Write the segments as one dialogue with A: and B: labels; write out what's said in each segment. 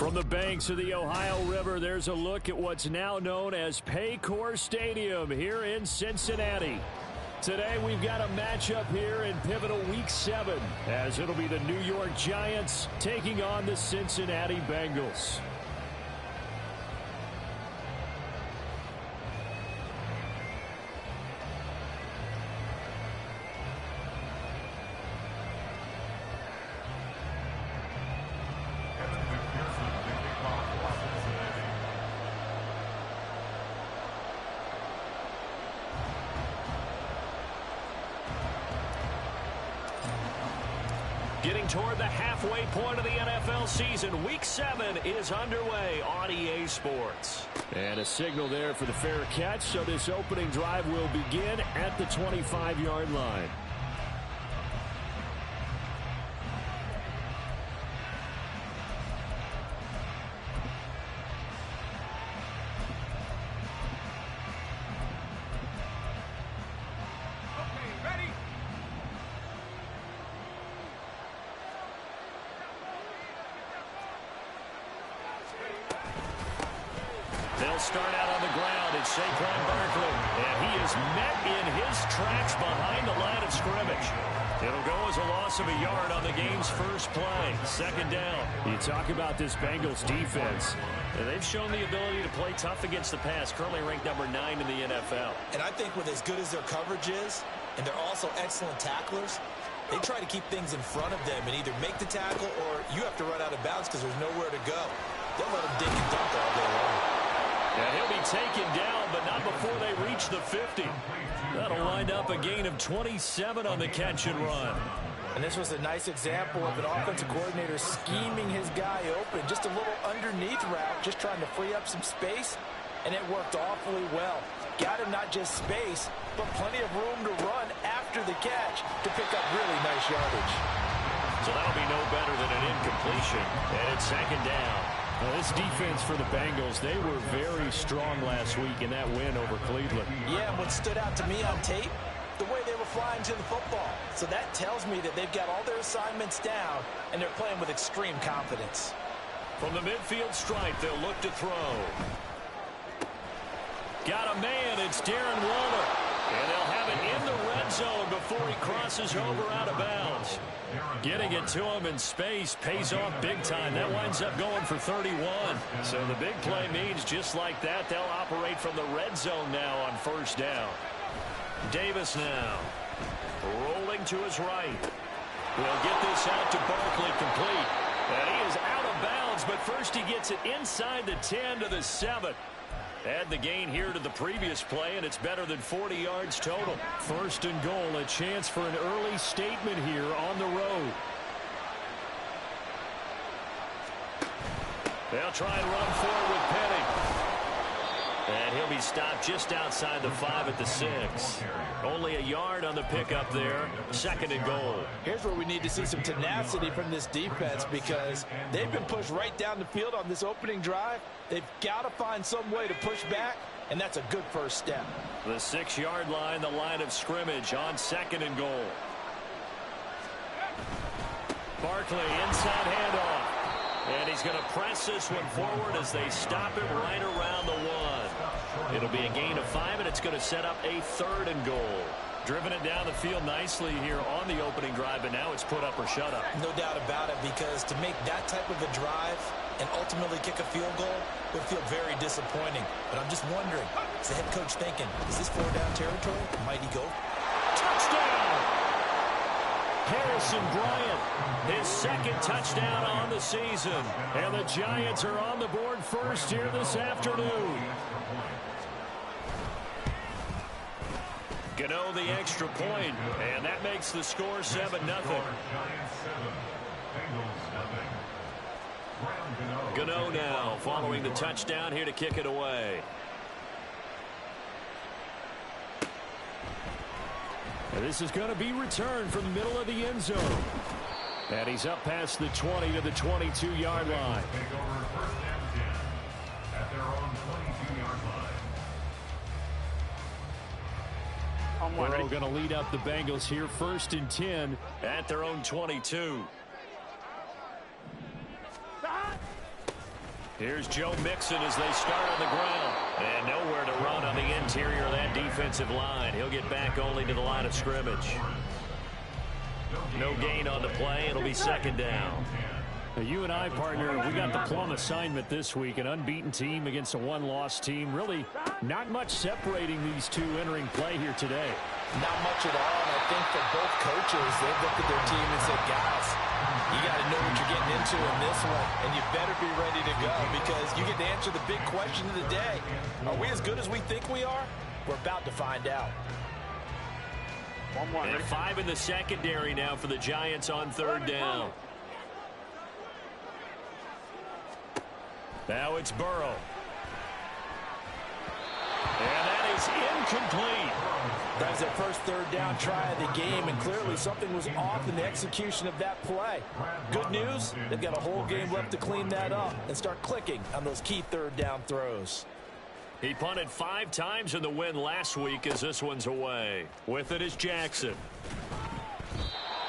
A: From the banks of the Ohio River, there's a look at what's now known as Paycor Stadium here in Cincinnati. Today, we've got a matchup here in pivotal Week 7, as it'll be the New York Giants taking on the Cincinnati Bengals. Getting toward the halfway point of the NFL season, Week 7 is underway on EA Sports. And a signal there for the fair catch, so this opening drive will begin at the 25-yard line. They'll start out on the ground. It's Saquon Barkley, and he is met in his tracks behind the line of scrimmage. It'll go as a loss of a yard on the game's first play. Second down. You talk about this Bengals defense. And they've shown the ability to play tough against the pass, currently ranked number 9 in the NFL.
B: And I think with as good as their coverage is, and they're also excellent tacklers, they try to keep things in front of them and either make the tackle or you have to run out of bounds because there's nowhere to go. They'll let them dink and dunk all day long.
A: And he'll be taken down, but not before they reach the 50. That'll wind up a gain of 27 on the catch and run.
B: And this was a nice example of an offensive coordinator scheming his guy open. Just a little underneath route, just trying to free up some space, and it worked awfully well. Got him not just space, but plenty of room to run after the catch to pick up really nice yardage.
A: So that'll be no better than an incompletion, and it's second down. Well, this defense for the Bengals, they were very strong last week in that win over Cleveland.
B: Yeah, and what stood out to me on tape, the way they were flying to the football. So that tells me that they've got all their assignments down, and they're playing with extreme confidence.
A: From the midfield stripe, they'll look to throw. Got a man, it's Darren Waller. And they'll have it in the red zone before he crosses over out of bounds. Getting it to him in space pays off big time. That winds up going for 31. So the big play means just like that, they'll operate from the red zone now on first down. Davis now. Rolling to his right. We'll get this out to Barkley complete. And he is out of bounds, but first he gets it inside the 10 to the 7. Add the gain here to the previous play, and it's better than 40 yards total. First and goal, a chance for an early statement here on the road. They'll try and run forward with Penny. And he'll be stopped just outside the 5 at the 6. Only a yard on the pickup there. Second and goal.
B: Here's where we need to see some tenacity from this defense because they've been pushed right down the field on this opening drive. They've got to find some way to push back, and that's a good first step.
A: The 6-yard line, the line of scrimmage on second and goal. Barkley, inside handoff. And he's going to press this one forward as they stop it right around the 1. It'll be a gain of 5, and it's going to set up a third and goal. Driven it down the field nicely here on the opening drive, but now it's put up or shut up.
B: No doubt about it, because to make that type of a drive and ultimately kick a field goal would feel very disappointing. But I'm just wondering, is the head coach thinking, is this 4-down territory? Might he go?
A: Touchdown! Harrison Bryant, his second touchdown on the season. And the Giants are on the board first here this afternoon. Gano the extra point, and that makes the score 7-0. Gano now following the touchdown here to kick it away. And this is going to be returned from the middle of the end zone. And he's up past the 20 to the 22-yard line. Burrow going to lead up the Bengals here, 1st and 10 at their own 22. Here's Joe Mixon as they start on the ground. And nowhere to run on the interior of that defensive line. He'll get back only to the line of scrimmage. No gain on the play. It'll be second down.
C: Now, you and I, partner, we got the plum assignment this week. An unbeaten team against a one-loss team. Really not much separating these two entering play here today.
B: Not much at all. And I think for both coaches, they've looked at their team and said, guys, you got to know what you're getting into in this one, and you better be ready to go because you get to answer the big question of the day. Are we as good as we think we are? We're about to find out.
A: And 5 in the secondary now for the Giants on third down. Now it's Burrow. And that is incomplete.
B: That was their first third down try of the game, and clearly something was off in the execution of that play. Good news, they've got a whole game left to clean that up and start clicking on those key third down throws.
A: He punted 5 times in the win last week as this one's away. With it is Jackson.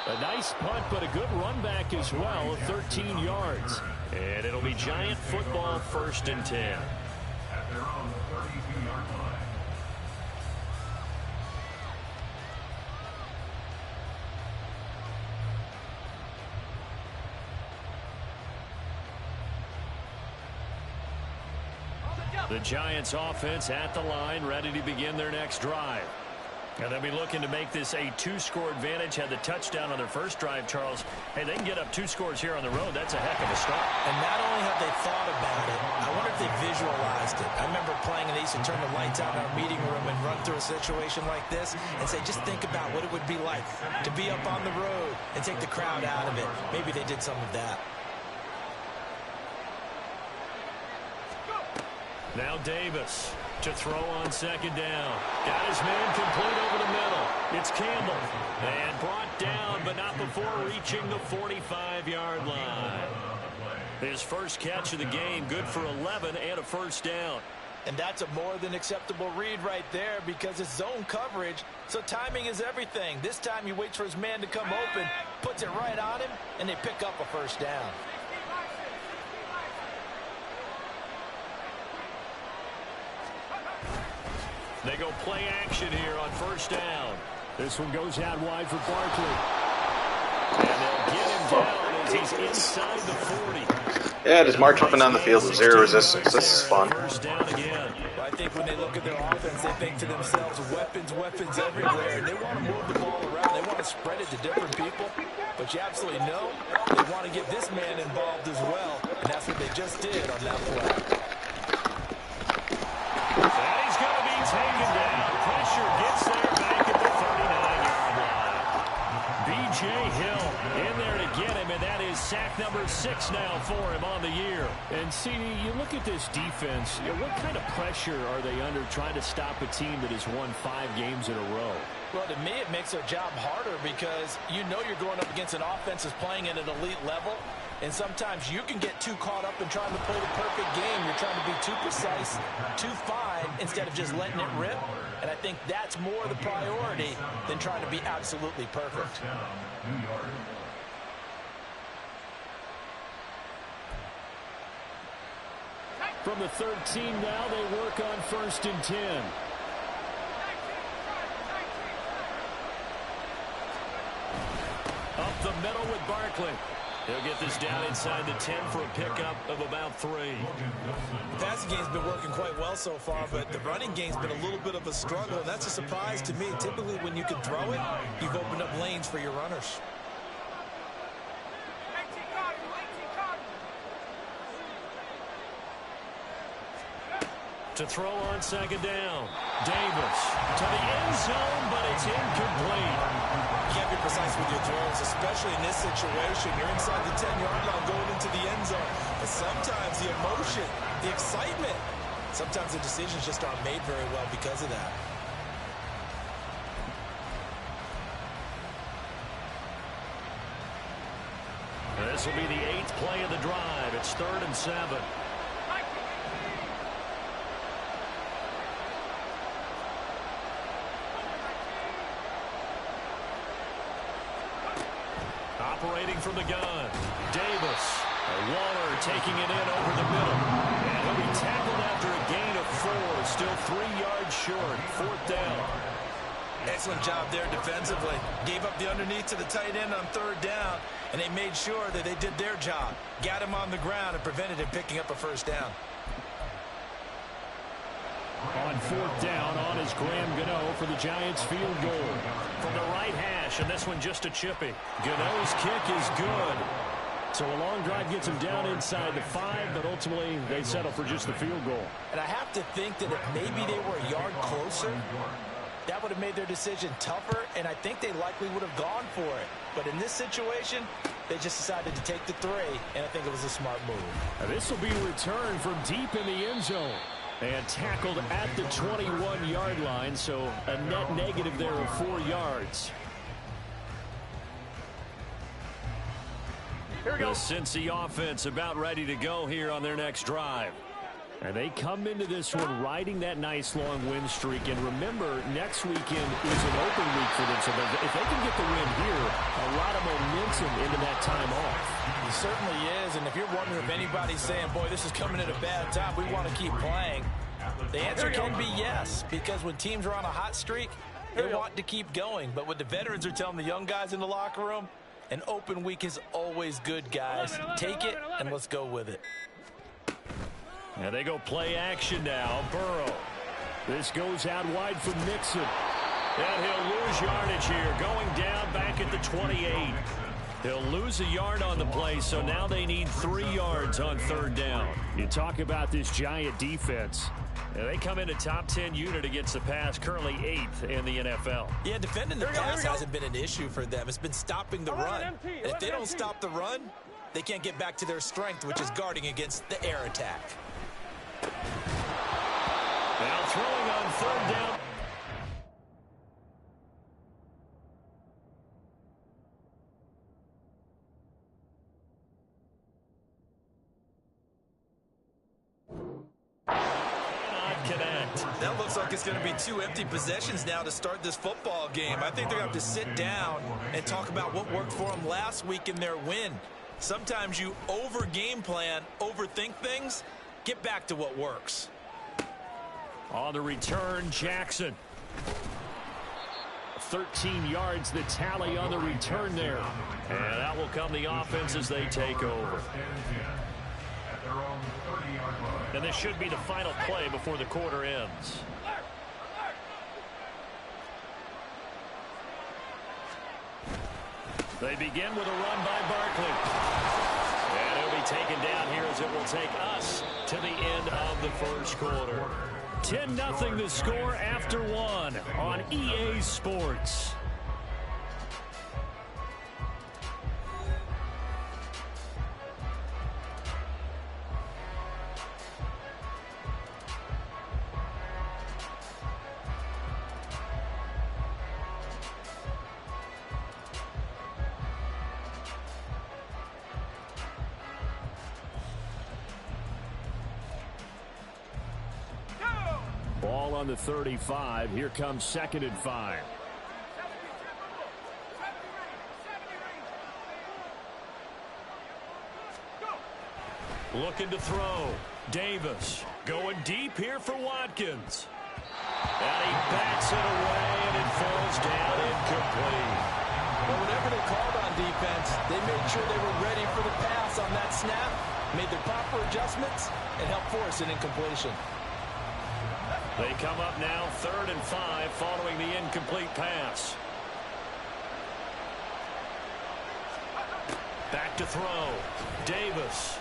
C: A nice punt, but a good run back as well, 13 yards.
A: And it'll be Giant football, 1st and 10.
D: At their own 32-yard line.
A: The Giants offense at the line, ready to begin their next drive. And they'll be looking to make this a 2-score advantage. Had the touchdown on their first drive, Charles. Hey, they can get up 2 scores here on the road. That's a heck of a start.
B: And not only have they thought about it, I wonder if they visualized it. I remember playing, and they used to turn the lights out in our meeting room and run through a situation like this and say, just think about what it would be like to be up on the road and take the crowd out of it. Maybe they did some of that.
A: Now Davis to throw on second down. Got his man complete over the middle. It's Campbell. And brought down, but not before reaching the 45-yard line. His first catch of the game, good for 11 and a first down.
B: And that's a more than acceptable read right there because it's zone coverage, so timing is everything. This time he waits for his man to come open, puts it right on him, and they pick up a first down.
A: They go play action here on first down.
C: This one goes out wide for Barkley.
A: And they'll get him down as he's inside the 40.
E: Yeah, just march up and down the field with zero resistance. This is fun.
A: First down again.
B: I think when they look at their offense, they think to themselves, weapons, weapons everywhere. And they want to move the ball around. They want to spread it to different people. But you absolutely know they want to get this man involved as well. And that's what they just did on that play.
A: And he's going to be taken down. Pressure gets there back at the 39-yard line. B.J. Hill in there to get him, and that is sack number 6 now for him on the year.
C: And, CD, you look at this defense, what kind of pressure are they under trying to stop a team that has won 5 games in a row?
B: Well, to me, it makes their job harder because you know you're going up against an offense that's playing at an elite level. And sometimes you can get too caught up in trying to play the perfect game. You're trying to be too precise, too fine, instead of just letting it rip. And I think that's more the priority than trying to be absolutely perfect.
C: From the 13 now, they work on 1st and 10.
A: Up the middle with Barkley. He'll get this down inside the 10 for a pickup of about 3.
B: The passing game's been working quite well so far, but the running game's been a little bit of a struggle, and that's a surprise to me. Typically, when you can throw it, you've opened up lanes for your runners.
A: To throw on second down. Davis to the end zone, but it's incomplete.
B: You can't be precise with your throws, especially in this situation. You're inside the 10-yard line going into the end zone. But sometimes the emotion, the excitement, sometimes the decisions just aren't made very well because of that.
A: This will be the 8th play of the drive. It's 3rd and 7. Operating from the gun. Davis Waller taking it in over the middle. And he'll be tackled after a gain of 4. Still 3 yards short. 4th down.
B: Excellent job there defensively. Gave up the underneath to the tight end on 3rd down, and they made sure that they did their job. Got him on the ground and prevented him picking up a 1st down.
C: On 4th down, on is Graham Gano for the Giants field goal.
A: From the right hash, and this one just a chippy. Gano's kick is good.
C: So a long drive gets them down inside the 5, but ultimately they settle for just the field goal.
B: And I have to think that if maybe they were a yard closer, that would have made their decision tougher, and I think they likely would have gone for it. But in this situation, they just decided to take the 3, and I think it was a smart move.
C: Now this will be returned from deep in the end zone. And tackled at the 21-yard line, so a net negative there of 4 yards.
A: Here we go. The Cincy offense about ready to go here on their next drive.
C: And they come into this one riding that nice long win streak. And remember, next weekend is an open week for them. So if they can get the win here, a lot of momentum into that time off.
B: It certainly is. And if you're wondering if anybody's saying, boy, this is coming at a bad time, we want to keep playing, the answer can be yes. Because when teams are on a hot streak, they want to keep going. But what the veterans are telling the young guys in the locker room, an open week is always good, guys. Take it, and let's go with it.
A: And they go play action now. Burrow.
C: This goes out wide for Mixon.
A: And he'll lose yardage here. Going down back at the 28. He'll lose a yard on the play, so now they need 3 yards on 3rd down.
C: You talk about this Giant defense.
A: And they come in a top 10 unit against the pass, currently 8th in the NFL.
B: Yeah, defending the pass hasn't been an issue for them. It's been stopping the run. And if they don't stop the run, they can't get back to their strength, which is guarding against the air attack.
A: Now throwing on 3rd down.
B: That looks like it's going to be 2 empty possessions now to start this football game. I think they're going to have to sit down and talk about what worked for them last week in their win. Sometimes you over-game plan, overthink things, get back to what works.
A: On the return, Jackson.
C: 13 yards, the tally on the return there.
A: And that will come the offense as they take over. And this should be the final play before the quarter ends. They begin with a run by Barkley. And he'll be taken down here as it will take us to the end of the 1st quarter. 10-0 the score after 1 on EA Sports.
C: Ball on the 35. Here comes 2nd and 5.
A: Looking to throw. Davis going deep here for Watkins. And he bats it away, and it falls down incomplete.
B: Well, whenever they called on defense, they made sure they were ready for the pass on that snap, made the proper adjustments, and helped force an incompletion.
A: They come up now 3rd and 5 following the incomplete pass. Back to throw. Davis.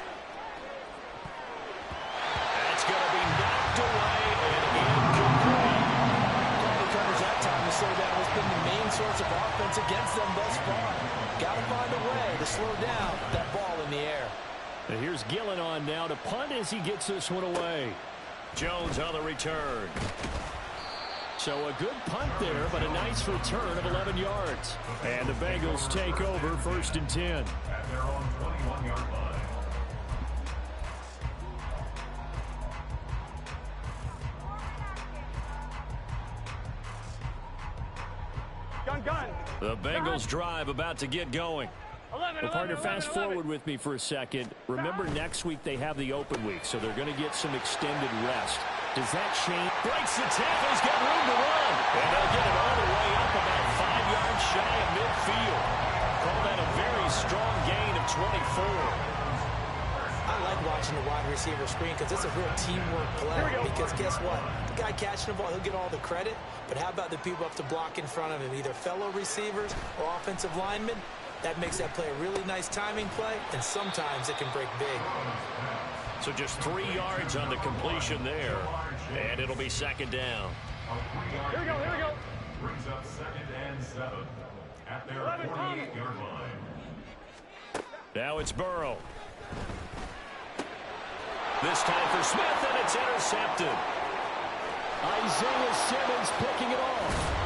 A: That's going to be knocked away and incomplete.
B: Quality coverage that time to slow down has been the main source of offense against them thus far. Got to find a way to slow down that ball in the air.
C: And here's Gillen on now to punt as he gets this one away.
A: Jones on the return.
C: So a good punt there, but a nice return of 11 yards. And the Bengals take over 1st and 10.
D: At their own 21-yard line.
A: The Bengals drive about to get going.
C: Well, partner, fast forward with me for a second. Remember, next week they have the open week, so they're going to get some extended rest. Does that change?
A: Breaks the tackle. He's got room to run. And they'll get it all the way up about 5 yards shy of midfield. Call that a very strong gain of 24.
B: I like watching the wide receiver screen because it's a real teamwork play. Because guess what? The guy catching the ball, he'll get all the credit. But how about the people up to block in front of him, either fellow receivers or offensive linemen? That makes that play a really nice timing play, and sometimes it can break big.
A: So just 3 yards on the completion there, and it'll be second down.
D: Here we go. Brings up 2nd and 7 at their 48-yard line.
A: Now it's Burrow. This time for Smith, and it's intercepted.
C: Isaiah Simmons picking it off.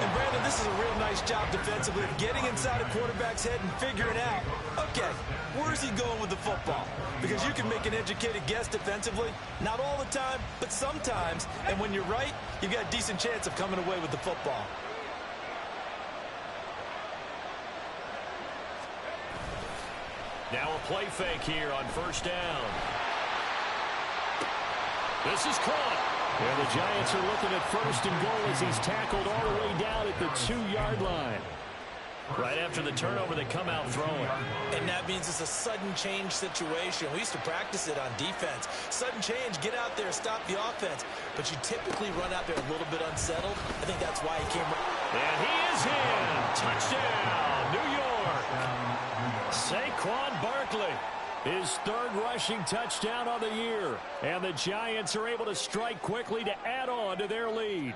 B: And Brandon, this is a real nice job defensively of getting inside a quarterback's head and figuring out, okay, where's he going with the football? Because you can make an educated guess defensively, not all the time, but sometimes. And when you're right, you've got a decent chance of coming away with the football.
A: Now a play fake here on first down. This is caught.
C: And the Giants are looking at first and goal as he's tackled all the way down at the 2-yard line.
A: Right after the turnover, they come out throwing.
B: And that means it's a sudden change situation. We used to practice it on defense. Sudden change, get out there, stop the offense. But you typically run out there a little bit unsettled. I think that's why he came.
A: And he is in. Touchdown, New York. Saquon Barkley. His third rushing touchdown on the year. And the Giants are able to strike quickly to add on to their lead.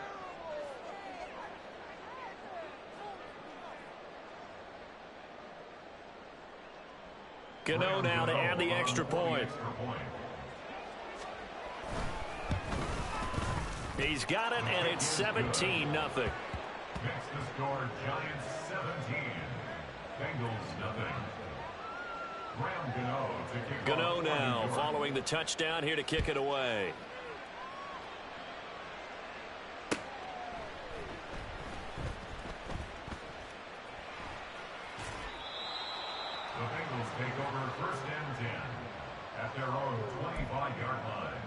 A: Gano now to add the extra point. He's got it, and it's 17-0.
D: Next to score, Giants 17. Bengals nothing.
A: Gano now following the touchdown here to kick it away.
D: The Bengals take over 1st and 10 at their own 25-yard line.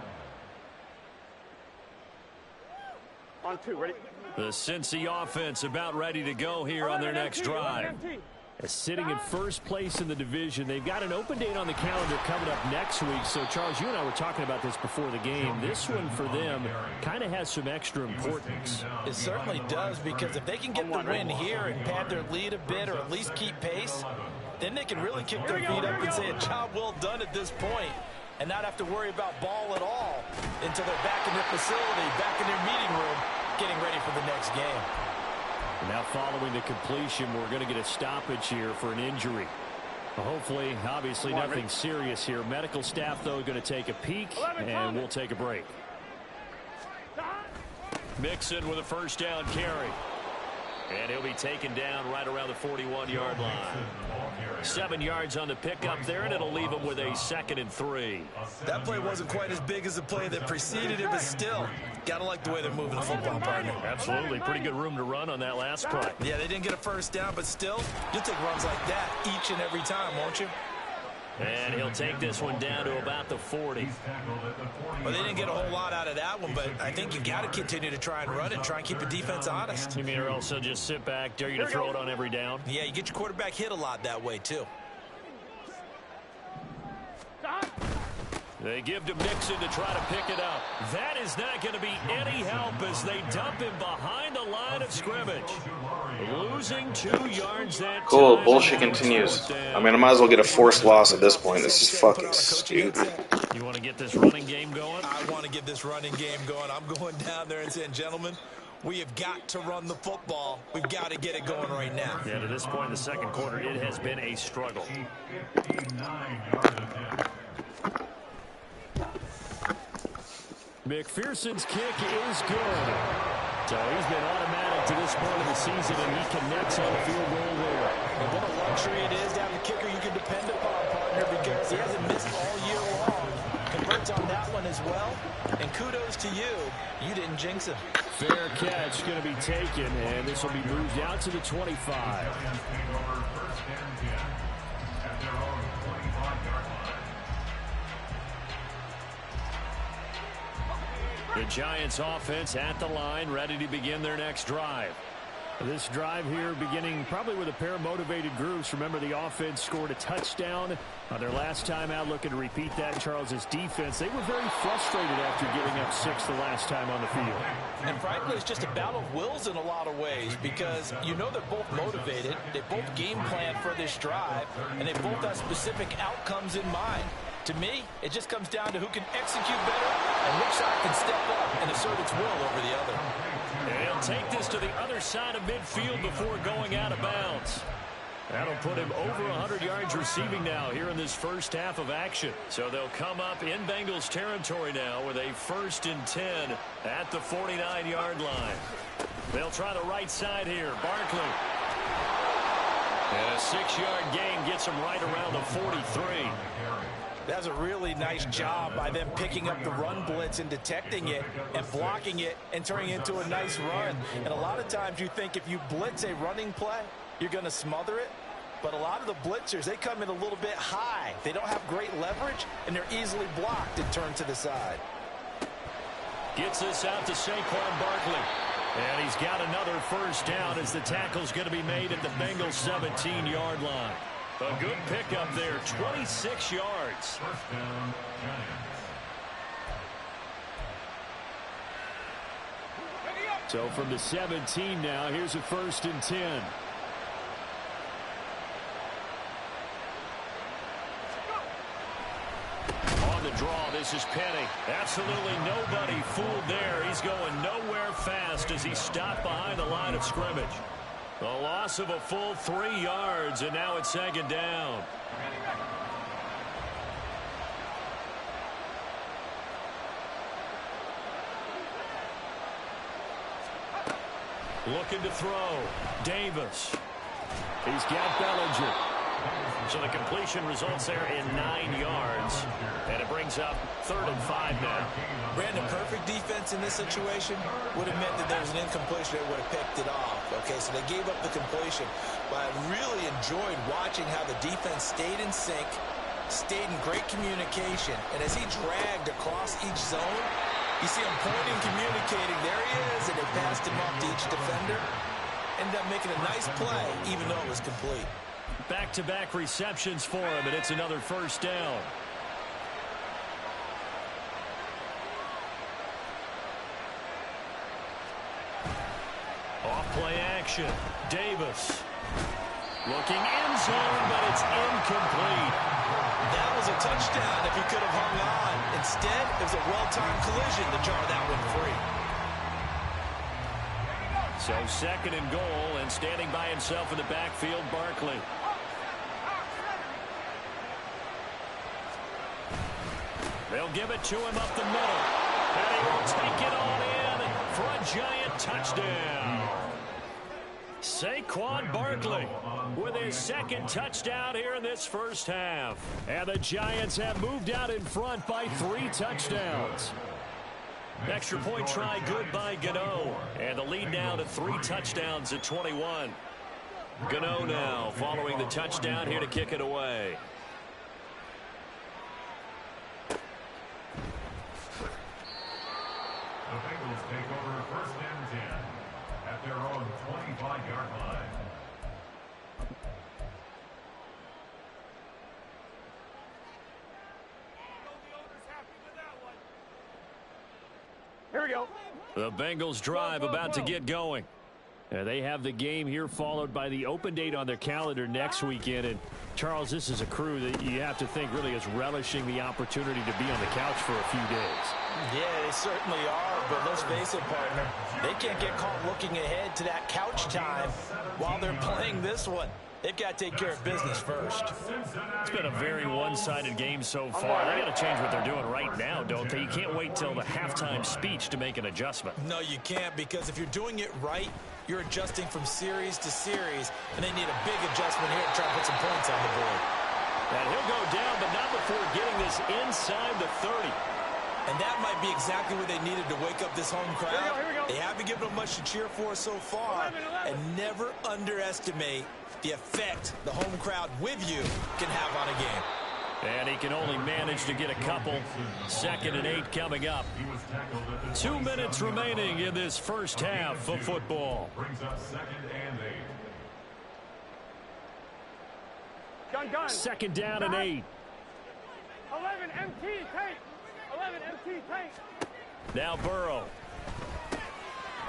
F: On 2, ready?
A: The Cincy offense about ready to go here on their next drive.
C: Sitting in first place in the division. They've got an open date on the calendar coming up next week. So, Charles, you and I were talking about this before the game. This one for them kind of has some extra importance.
B: It certainly does, because if they can get the win here and pad their lead a bit or at least keep pace, then they can really kick their feet up and say a job well done at this point and not have to worry about ball at all until they're back in their facility, back in their meeting room, getting ready for the next game.
C: Now following the completion, we're going to get a stoppage here for an injury. Hopefully, obviously nothing serious here. Medical staff, though, going to take a peek, and we'll take a break.
A: Mixon with a first down carry. And he'll be taken down right around the 41-yard line. 7 yards on the pickup there, and it'll leave him with a 2nd and 3.
B: That play wasn't quite as big as the play that preceded it, but still, got to like the way they're moving the football, partner.
A: Absolutely. Pretty good room to run on that last play.
B: Yeah, they didn't get a first down, but still, you'll take runs like that each and every time, won't you?
A: And he'll take this one down to about the 40.
B: Well, they didn't get a whole lot out of that one, but I think you got to continue to try and run it, try and keep the defense honest.
A: You mean or also just sit back, dare you to throw it on every down?
B: Yeah, you get your quarterback hit a lot that way, too.
A: They give to Mixon to try to pick it up. That is not going to be any help as they dump him behind the line of scrimmage. Losing 2 yards that
E: Cool,
A: time.
E: bullshit continues. I mean, I might as well get a forced loss at this point. This is fucking stupid.
A: You want to get this running game going?
B: I want to get this running game going. I'm going down there and saying, gentlemen, we have got to run the football. We've got to get it going right now.
A: Yeah, to this point in the second quarter, it has been a struggle.
D: 59-yard attempt.
C: McPherson's kick is good. So he's been automatic to this point of the season, and he connects on the field goal there.
B: And what a luxury it is to have a kicker you can depend upon, partner, because he hasn't missed all year long. converts on that one as well. And kudos to you. You didn't jinx him.
C: Fair catch going to be taken, and this will be moved out to the 25.
A: The Giants offense at the line, ready to begin their next drive.
C: This drive here beginning probably with a pair of motivated groups. Remember, the offense scored a touchdown on their last time out, looking to repeat that. Charles' defense, they were very frustrated after giving up 6 the last time on the field.
B: And frankly, it's just a battle of wills in a lot of ways, because you know they're both motivated, they both game plan for this drive, and they both have specific outcomes in mind. To me, it just comes down to who can execute better and which side can step up and assert its will over the other.
A: And he'll take this to the other side of midfield before going out of bounds. That'll put him over 100 yards receiving now here in this first half of action. So they'll come up in Bengals territory now with a 1st and 10 at the 49-yard line. They'll try the right side here. Barkley. And a 6-yard gain gets him right around the 43.
B: That's a really nice job by them picking up the run blitz and detecting it and blocking it and turning it into a nice run. And a lot of times you think if you blitz a running play, you're going to smother it. But a lot of the blitzers, they come in a little bit high. They don't have great leverage, and they're easily blocked and turned to the side.
A: Gets this out to Saquon Barkley. And he's got another first down as the tackle's going to be made at the Bengals 17-yard line. A good pickup there, 26 yards.
D: First down, Giants.
C: So from the 17 now, here's a 1st and 10.
A: On the draw, this is Penny. Absolutely nobody fooled there. He's going nowhere fast as he stopped behind the line of scrimmage. A loss of a full 3 yards, and now it's 2nd down. Looking to throw. Davis.
C: He's got Bellinger.
A: So the completion results there in 9 yards. And it brings up 3rd and 5 now.
B: Brandon, perfect defense in this situation would have meant that there was an incompletion that would have picked it off. Okay, so they gave up the completion. But I really enjoyed watching how the defense stayed in sync, stayed in great communication. And as he dragged across each zone, you see him pointing, communicating. There he is, and they passed him off to each defender. Ended up making a nice play, even though it was complete.
A: Back-to-back receptions for him, and it's another first down. Off-play action. Davis. Looking end zone, but it's incomplete.
B: That was a touchdown if he could have hung on. Instead, it was a well-timed collision to jar that one free.
A: So 2nd and goal, and standing by himself in the backfield, Barkley. They'll give it to him up the middle. And he will take it on in for a Giant touchdown. Saquon Barkley with his 2nd touchdown here in this first half.
C: And the Giants have moved out in front by 3 touchdowns.
A: Extra point try good by Gano. And the lead now to 3 touchdowns at 21. Gano now following the touchdown here to kick it away.
D: The Bengals take over 1st and 10 at their own 25-yard line.
C: Here we go.
A: The Bengals drive about to get going.
C: They have the game here followed by the open date on their calendar next weekend. And, Charles, this is a crew that you have to think really is relishing the opportunity to be on the couch for a few days.
B: Yeah, they certainly are, but let's face it, partner. They can't get caught looking ahead to that couch time while they're playing this one. They've got to take care of business first.
A: It's been a very one-sided game so far. They got to change what they're doing right now, don't they? You can't wait till the halftime speech to make an adjustment.
B: No, you can't, because if you're doing it right, you're adjusting from series to series, and they need a big adjustment here to try to put some points on the board.
A: And he'll go down, but not before getting this inside the 30.
B: And that might be exactly what they needed to wake up this home crowd.
F: Here we go.
B: They haven't given them much to cheer for so far.
F: 11.
B: And never underestimate the effect the home crowd with you can have on a game.
A: And he can only manage to get a couple. 2nd and 8 coming up. 2 minutes remaining in this first half of football.
D: Brings up 2nd and 8.
F: Gun.
C: 2nd down and 8.
F: 11 MT tank. 11 MT tank.
A: Now Burrow.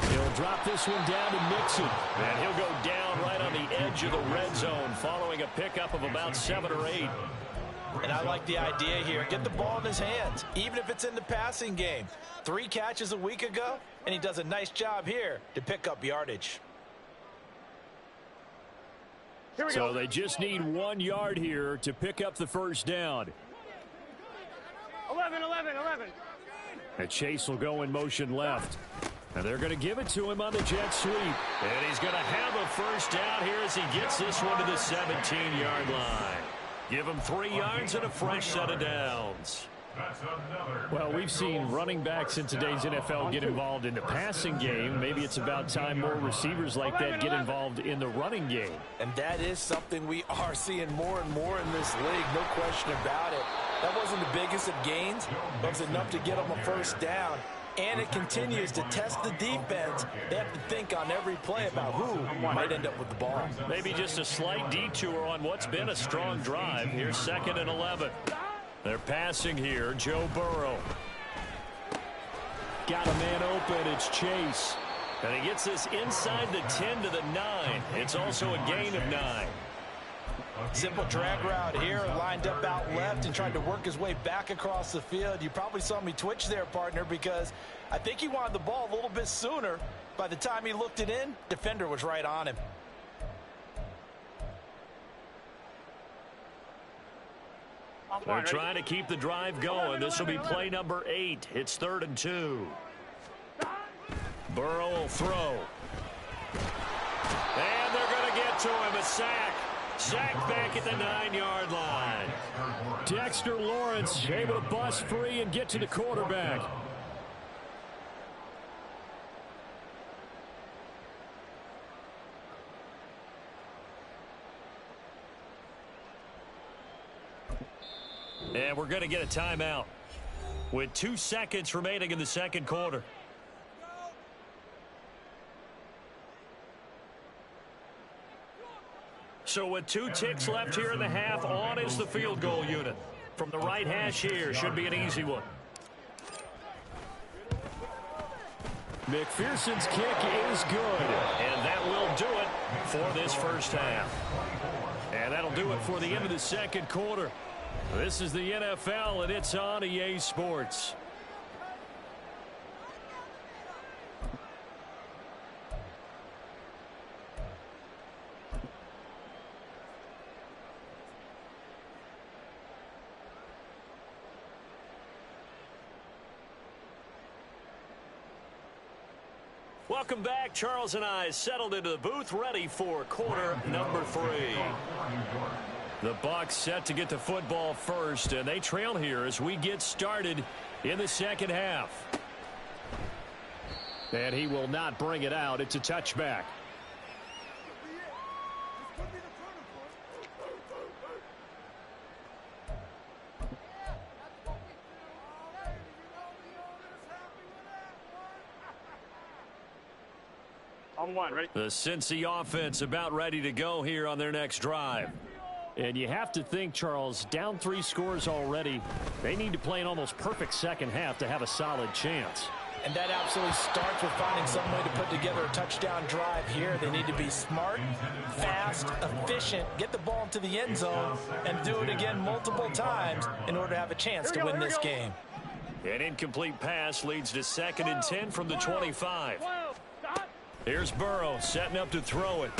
A: He'll drop this one down to Mixon. And he'll go down right on the edge of the red zone following a pickup of about 7 or 8.
B: And I like the idea here. Get the ball in his hands, even if it's in the passing game. 3 catches a week ago, and he does a nice job here to pick up yardage.
C: So they just need 1 yard here to pick up the first down.
F: 11.
C: And Chase will go in motion left. And they're going to give it to him on the jet sweep.
A: And he's going to have a first down here as he gets this one to the 17-yard line. Give him 3 yards and a fresh set of downs.
C: Well, we've seen running backs in today's NFL get involved in the passing game. Maybe it's about time more receivers like that get involved in the running game.
B: And that is something we are seeing more and more in this league, no question about it. That wasn't the biggest of gains, but it was enough to get them a first down. And it continues to test the defense. They have to think on every play about who might end up with the ball.
A: Maybe just a slight detour on what's been a strong drive. Here's 2nd and 11. They're passing here. Joe Burrow.
C: Got a man open. It's Chase.
A: And he gets this inside the 10 to the 9. It's also a gain of 9.
B: Simple drag route here, lined up out left and tried to work his way back across the field. You probably saw me twitch there, partner, because I think he wanted the ball a little bit sooner. By the time he looked it in, defender was right on him.
A: They're trying to keep the drive going. This will be play number 8. It's 3rd and 2. Burrow will throw. And they're going to get to him. A sack. Sacked back at the 9-yard line.
C: Dexter Lawrence able to bust free and get to the quarterback.
A: And we're going to get a timeout with 2 seconds remaining in the second quarter. So with 2 ticks left here in the half, on is the field goal unit. From the right hash here, should be an easy one.
C: McPherson's kick is good.
A: And that will do it for this first half. And that'll do it for the end of the second quarter. This is the NFL, and it's on EA Sports. Welcome back. Charles and I settled into the booth, ready for quarter number 3. The Bucs set to get the football first, and they trail here as we get started in the second half.
C: And he will not bring it out. It's a touchback.
F: On 1, ready?
A: The Cincy offense about ready to go here on their next drive.
C: And you have to think, Charles, down 3 scores already. They need to play an almost perfect second half to have a solid chance.
B: And that absolutely starts with finding some way to put together a touchdown drive here. They need to be smart, fast, efficient, get the ball into the end zone, and do it again multiple times in order to have a chance to win this game.
A: An incomplete pass leads to 2nd and 10 from the 25. Here's Burrow setting up to throw it.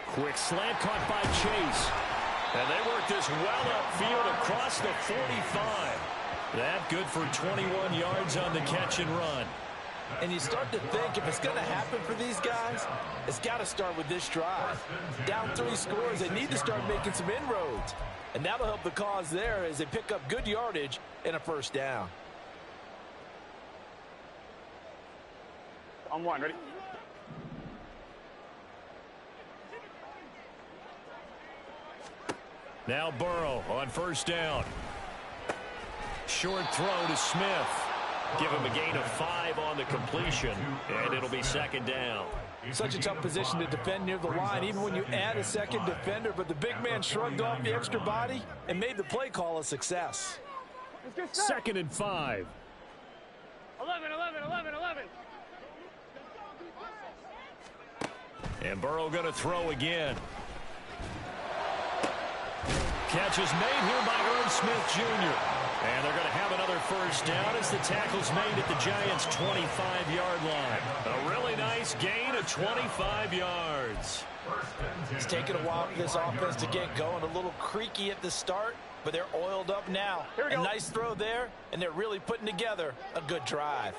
C: Quick slant caught by Chase.
A: And they work this well upfield across the 45. That good for 21 yards on the catch and run.
B: And you start to think if it's going to happen for these guys, it's got to start with this drive. Down 3 scores, they need to start making some inroads. And that'll help the cause there as they pick up good yardage and a first down.
F: On one, ready?
A: Now Burrow on first down. Short throw to Smith. Give him a gain of 5 on the completion, and it'll be second down.
B: Such a tough position to defend near the line, even when you add a second defender, but the big man shrugged off the extra body and made the play call a success.
F: Let's get set.
C: Second and 5.
F: 11, 11, 11, 11.
A: And Burrow going to throw again. Catch is made here by Irv Smith Jr. And they're going to have another first down as the tackle's made at the Giants' 25-yard line. A really nice gain of 25 yards.
B: It's taken a while for this offense to get going. A little creaky at the start, but they're oiled up now. A nice throw there, and they're really putting together a good drive.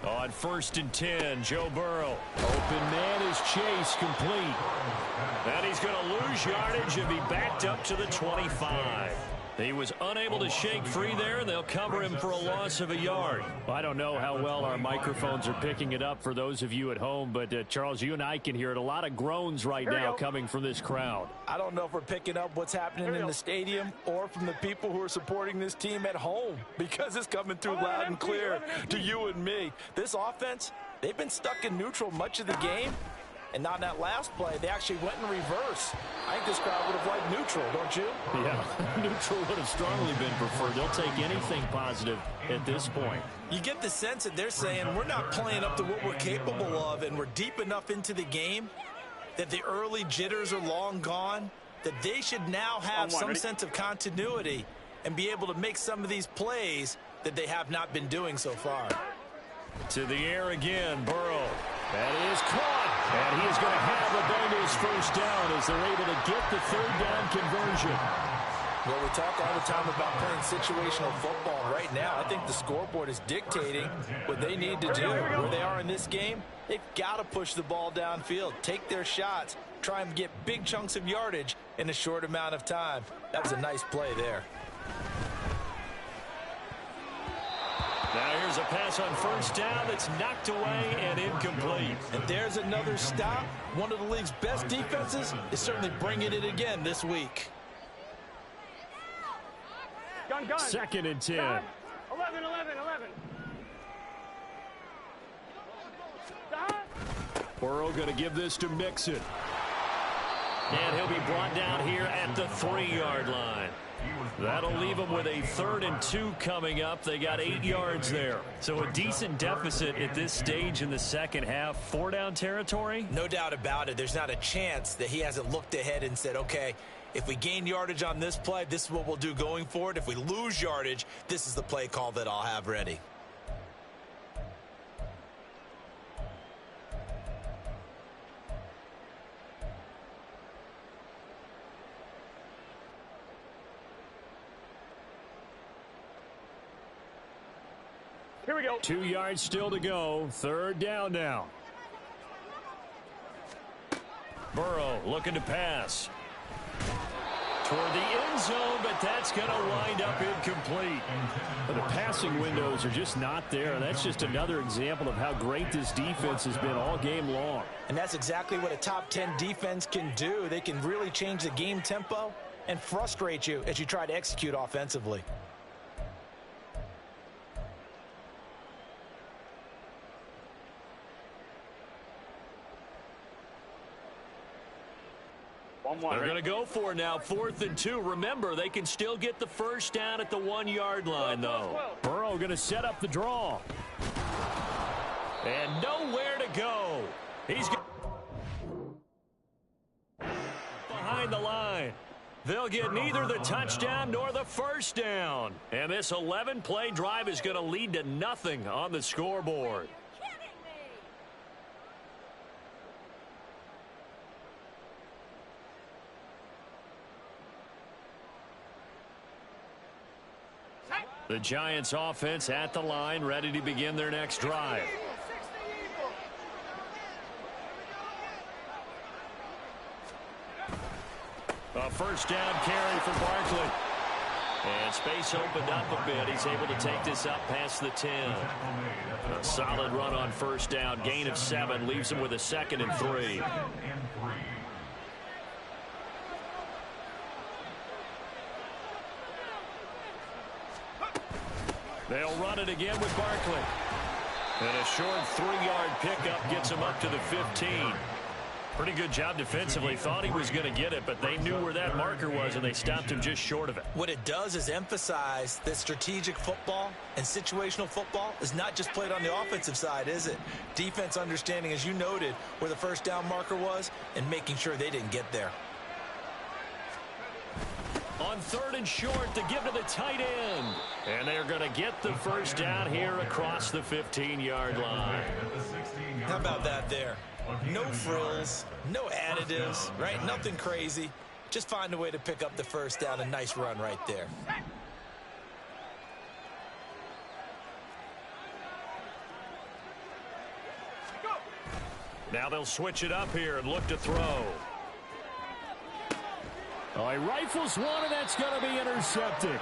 A: On first and 10, Joe Burrow. Open man is Chase, complete. And he's going to lose yardage and be backed up to the 25. He was unable to shake free there, and they'll cover him for a loss of a yard.
C: I don't know how well our microphones are picking it up for those of you at home, but Charles, you and I can hear it. A lot of groans right now coming from this crowd.
B: I don't know if we're picking up what's happening in the stadium or from the people who are supporting this team at home, because it's coming through loud and clear to you and me. This offense, they've been stuck in neutral much of the game. And on that last play, they actually went in reverse. I think this crowd would have liked neutral, don't you?
C: Yeah, neutral would have strongly been preferred. They'll take anything positive at this point.
B: You get the sense that they're saying we're not playing up to what we're capable of, and we're deep enough into the game that the early jitters are long gone, that they should now have some sense of continuity and be able to make some of these plays that they have not been doing so far.
A: To the air again, Burrow. That is caught. And he is going to have the Bengals first down as they're able to get the third down conversion.
B: Well, we talk all the time about playing situational football. Right now, I think the scoreboard is dictating what they need to do. Where they are in this game, they've got to push the ball downfield, take their shots, try and get big chunks of yardage in a short amount of time. That was a nice play there.
A: Now here's a pass on first down that's knocked away and incomplete.
B: And there's another stop. One of the league's best defenses is certainly bringing it again this week.
F: Gun, gun.
C: Second and 10.
F: 11, 11, 11.
C: Burrow going to give this to Mixon.
A: And he'll be brought down here at the 3-yard line. That'll leave them with a 3rd and 2 coming up. They got 8 yards there. So a decent deficit at this stage in the second half. 4-down territory?
B: No doubt about it. There's not a chance that he hasn't looked ahead and said, okay, if we gain yardage on this play, this is what we'll do going forward. If we lose yardage, this is the play call that I'll have ready.
F: Here we go.
C: 2 yards still to go. 3rd down now.
A: Burrow looking to pass. Toward the end zone, but that's going to wind up incomplete.
C: But the passing windows are just not there. That's just another example of how great this defense has been all game long.
B: And that's exactly what a top 10 defense can do. They can really change the game tempo and frustrate you as you try to execute offensively.
A: They're going to go for it now, 4th and 2. Remember, they can still get the first down at the 1-yard line, though.
C: Burrow going to set up the draw.
A: And nowhere to go. He's behind the line. They'll get neither the touchdown nor the first down. And this 11-play drive is going to lead to nothing on the scoreboard. The Giants offense at the line, ready to begin their next drive. A first down carry for Barkley. And space opened up a bit. He's able to take this up past the 10. A solid run on first down. Gain of 7 leaves him with a 2nd and 3. They'll run it again with Barkley. And a short 3-yard pickup gets him up to the 15. Pretty good job defensively. Thought he was going to get it, but they knew where that marker was, and they stopped him just short of it.
B: What it does is emphasize that strategic football and situational football is not just played on the offensive side, is it? Defense understanding, as you noted, where the first down marker was and making sure they didn't get there.
A: On 3rd and short, to give to the tight end. And they're going to get the first down here across the 15-yard line.
B: How about that there? No frills, no additives, right? Nothing crazy. Just find a way to pick up the first down. A nice run right there.
A: Now they'll switch it up here and look to throw.
C: Oh, he rifles one, and that's going to be intercepted.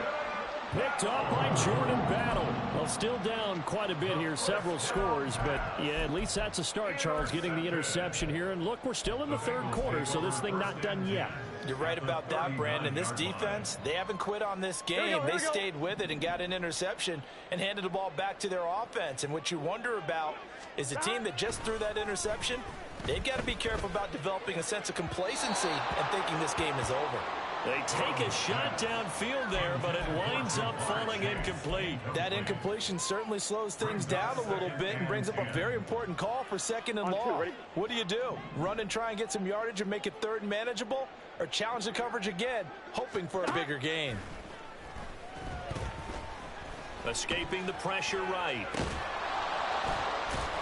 C: Picked up by Jordan Battle. Well, still down quite a bit here, several scores, but yeah, at least that's a start, Charles, getting the interception here. And look, we're still in the 3rd quarter, so this thing not done yet.
B: You're right about that, Brandon. This defense, they haven't quit on this game. They stayed with it and got an interception and handed the ball back to their offense. And what you wonder about is the team that just threw that interception, they've got to be careful about developing a sense of complacency and thinking this game is over.
A: They take a shot downfield there, but it winds up falling incomplete.
B: That incompletion certainly slows things down a little bit and brings up a very important call for 2nd and long. What do? Run and try and get some yardage and make it 3rd and manageable? Or challenge the coverage again, hoping for a bigger gain?
A: Escaping the pressure right.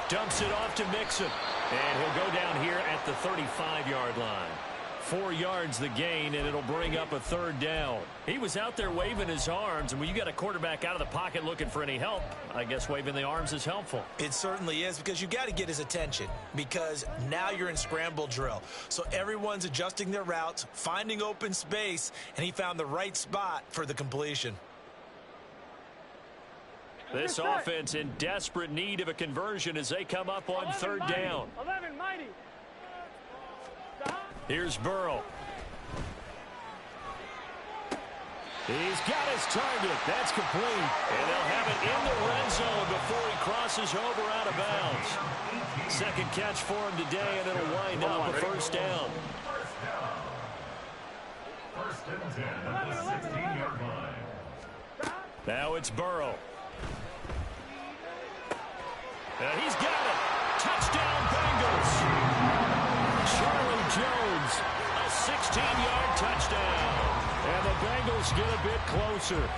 A: Dumps it off to Mixon. And he'll go down here at the 35-yard line. 4 yards the gain, and it'll bring up a 3rd down. He was out there waving his arms, and when you got a quarterback out of the pocket looking for any help, I guess waving the arms is helpful.
B: It certainly is, because you got to get his attention, because now you're in scramble drill. So everyone's adjusting their routes, finding open space, and he found the right spot for the completion.
A: This offense in desperate need of a conversion as they come up on 3rd down.
F: 11, mighty.
A: Here's Burrow.
C: He's got his target. That's complete.
A: And they'll have it in the red zone before he crosses over out of bounds. 2nd catch for him today, and it'll wind up a 1st down.
D: 1st and 10 at the 16-yard line.
A: Now it's Burrow. And he's got it. Touchdown, Bengals. Charlie Jones, a 16-yard touchdown. And the Bengals get a bit closer.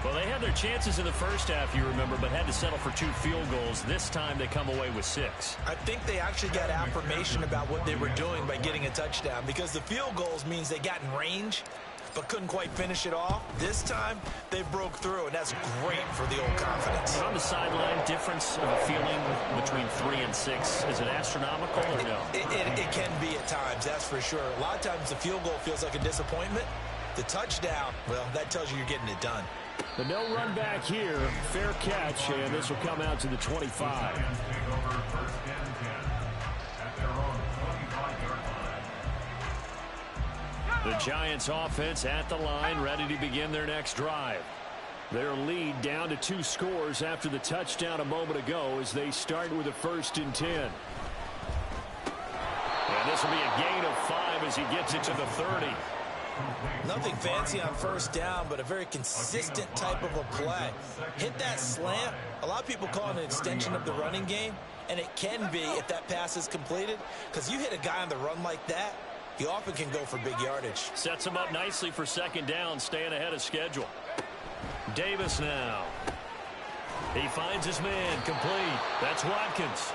A: Well, they had their chances in the first half, you remember, but had to settle for 2 field goals. This time they come away with 6.
B: I think they actually got affirmation about what they were doing by getting a touchdown, because the field goals means they got in range but couldn't quite finish it off. This time, they broke through, and that's great for the old confidence.
A: On the sideline, difference of a feeling between 3 and 6, is it astronomical or no?
B: It can be at times, that's for sure. A lot of times the field goal feels like a disappointment. The touchdown, well, that tells you you're getting it done.
C: The no run back here, fair catch, and this will come out to the 25.
A: The Giants offense at the line, ready to begin their next drive.
C: Their lead down to 2 scores after the touchdown a moment ago as they start with a 1st and 10.
A: And this will be a gain of 5 as he gets it to the 30.
B: Nothing fancy on first down, but a very consistent type of a play. Hit that slant. A lot of people call it an extension of the running game, and it can be if that pass is completed, because you hit a guy on the run like that, he often can go for big yardage.
A: Sets him up nicely for 2nd down, staying ahead of schedule. Davis now. He finds his man, complete. That's Watkins.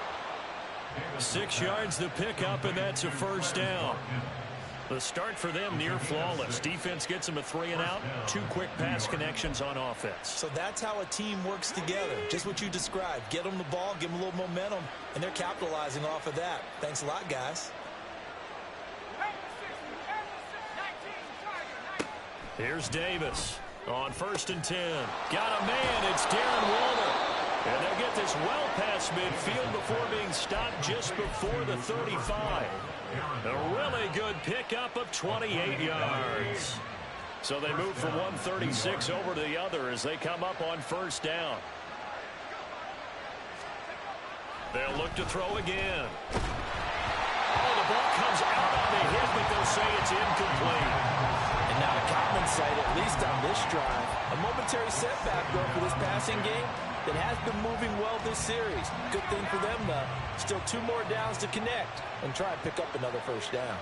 A: 6 yards the pickup, and that's a 1st down. The start for them near flawless. Defense gets them a 3 and out. 2 quick pass connections on offense.
B: So that's how a team works together. Just what you described. Get them the ball, give them a little momentum, and they're capitalizing off of that. Thanks a lot, guys.
A: Here's Davis on 1st and 10. Got a man. It's Darren Waller. And they'll get this well past midfield before being stopped just before the 35. A really good pickup of 28 yards. So they move from 136 over to the other as they come up on 1st down. They'll look to throw again. Oh, the ball comes out on the hit, but they'll say it's incomplete.
B: And not a common sight, at least on this drive. A momentary setback, though, for this passing game that has been moving well this series. Good thing for them, though. Still 2 more downs to connect and try and pick up another 1st down.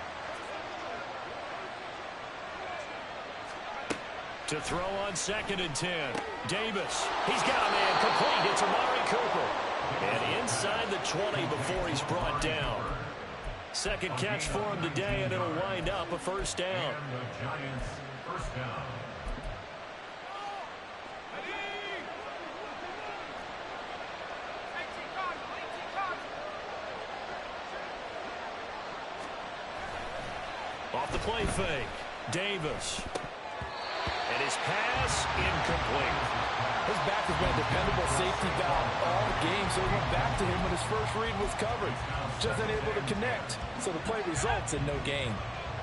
A: To throw on 2nd and 10. Davis. He's got a man complete. It's Amari Cooper. And inside the 20 before he's brought down. 2nd catch for him today, and it'll wind up a 1st down.
D: And the Giants' 1st down.
A: Off the play fake. Davis. And his pass incomplete.
B: His back has been a dependable safety valve all game, so he went back to him when his first read was covered. Just unable to connect, so the play results in no gain.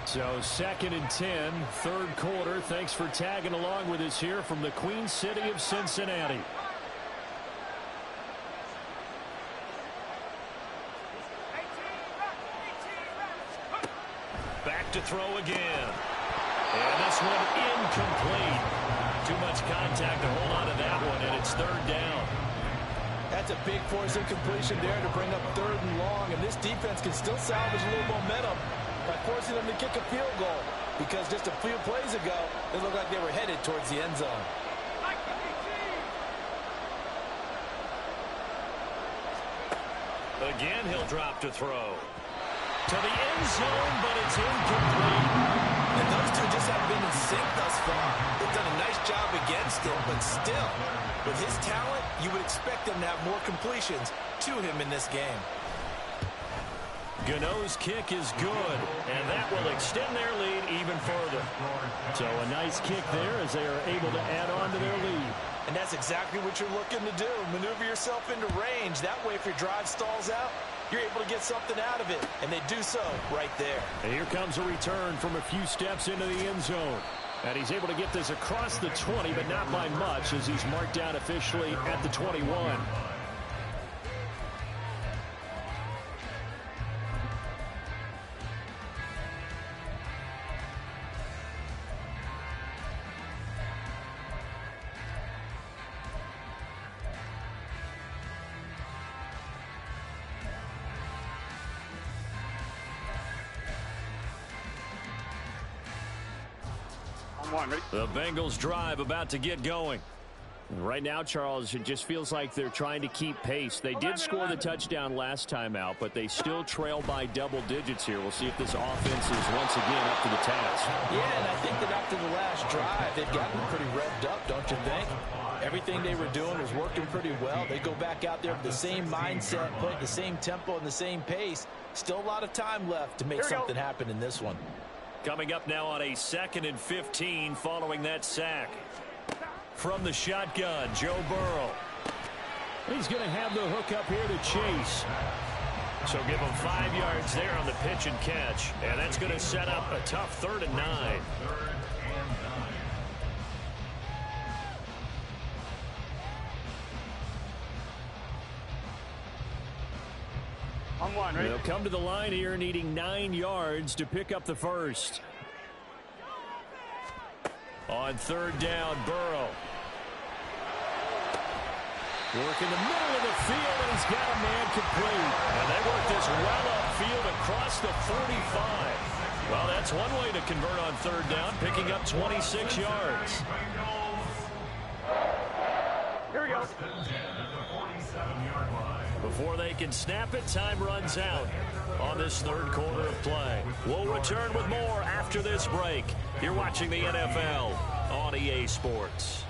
C: So 2nd and 10, 3rd quarter. Thanks for tagging along with us here from the Queen City of Cincinnati.
A: Back to throw again. And this one incomplete. Too much contact to hold on to that one, and it's 3rd down.
B: That's a big force of completion there to bring up 3rd and long, and this defense can still salvage a little momentum by forcing them to kick a field goal, because just a few plays ago, it looked like they were headed towards the end zone.
A: Again, he'll drop to throw. To the end zone, but it's incomplete.
B: And those two just haven't been in sync thus far. They've done a nice job against him, but still, with his talent, you would expect them to have more completions to him in this game.
A: Gano's kick is good, and that will extend their lead even further.
C: So a nice kick there as they are able to add on to their lead.
B: And that's exactly what you're looking to do. Maneuver yourself into range. That way, if your drive stalls out, you're able to get something out of it. And they do so right there.
C: And here comes a return from a few steps into the end zone. And he's able to get this across the 20, but not by much as he's marked down officially at the 21.
A: The Bengals drive about to get going.
C: Right now, Charles, it just feels like they're trying to keep pace. They did score the touchdown last time out, but they still trail by double digits here. We'll see if this offense is once again up to the task.
B: Yeah, and I think that after the last drive, they've gotten pretty revved up, don't you think? Everything they were doing was working pretty well. They go back out there with the same mindset, playing the same tempo and the same pace. Still a lot of time left to make something happen in this one.
A: Coming up now on a 2nd and 15 following that sack. From the shotgun, Joe Burrow.
C: He's going to have the hook up here to Chase.
A: So give him 5 yards there on the pitch and catch. And that's going to set up a tough 3rd and 9.
F: On 1, right?
C: They'll come to the line here needing 9 yards to pick up the first.
A: On 3rd down, Burrow.
C: Work in the middle of the field, and he's got a man complete.
A: And they work this well upfield across the 45. Well, that's one way to convert on 3rd down, picking up 26 yards.
F: Here we go.
D: 47-yard line.
A: Before they can snap it, time runs out on this third quarter of play. We'll return with more after this break. You're watching the NFL on EA Sports.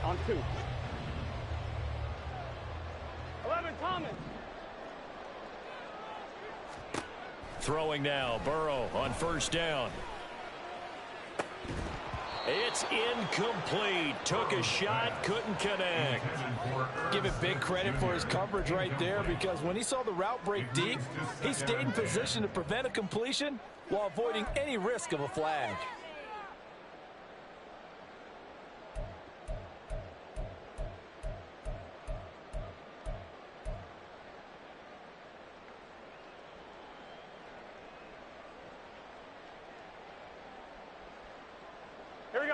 F: On 2. 11, Thomas.
A: Throwing now, Burrow on first down. It's incomplete. Took a shot, couldn't connect.
B: Give it big credit for his coverage right there, because when he saw the route break deep, he stayed in position to prevent a completion while avoiding any risk of a flag.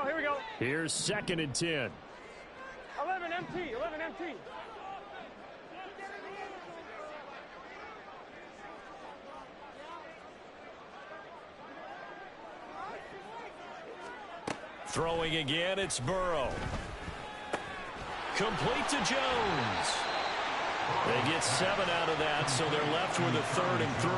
F: Here we go.
C: Here's 2nd and 10.
F: 11 MT.
A: Throwing again, it's Burrow. Complete to Jones. They get 7 out of that, so they're left with a 3rd and 3.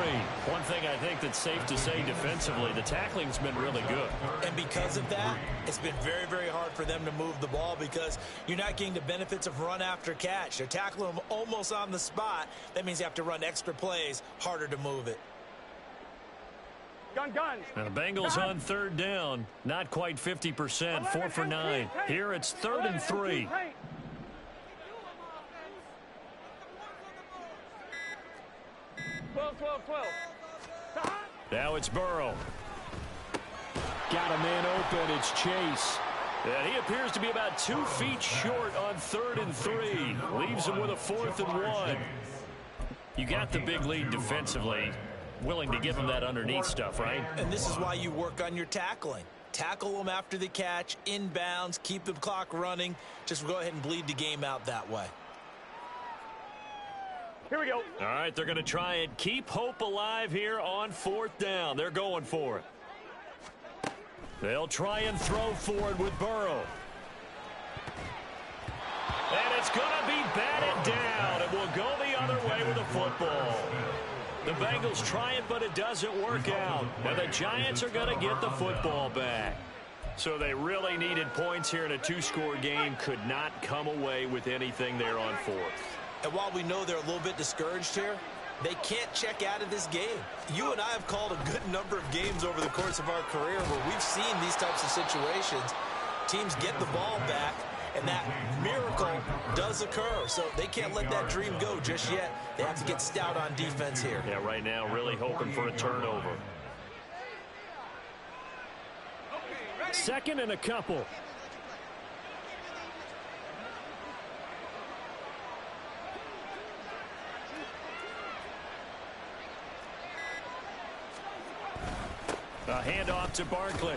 A: One thing I think that's safe to say defensively, the tackling's been really good.
B: And because of that, it's been very, very hard for them to move the ball, because you're not getting the benefits of run after catch. They're tackling them almost on the spot. That means you have to run extra plays, harder to move it.
F: Gun.
A: And the Bengals on 3rd down, not quite 50%, 4 for 9. Here it's 3rd and 3.
F: 12.
A: Now it's Burrow.
C: Got a man open. It's Chase.
A: And he appears to be about 2 feet short on 3rd and 3. Leaves him with a 4th and 1. You got the big lead defensively. Willing to give him that underneath stuff, right?
B: And this is why you work on your tackling. Tackle them after the catch, inbounds, keep the clock running. Just go ahead and bleed the game out that way.
F: Here we go.
A: All right, they're going to try and keep hope alive here on 4th down. They're going for it. They'll try and throw for it with Burrow. And it's going to be batted down. It will go the other way with the football. The Bengals try it, but it doesn't work out. And the Giants are going to get the football back. So they really needed points here in a 2-score game. Could not come away with anything there on 4th.
B: And while we know they're a little bit discouraged here, they can't check out of this game. You and I have called a good number of games over the course of our career where we've seen these types of situations. Teams get the ball back, and that miracle does occur. So they can't let that dream go just yet. They have to get stout on defense here.
A: Yeah, right now really hoping for a turnover.
C: 2nd and a couple.
A: A handoff to Barkley.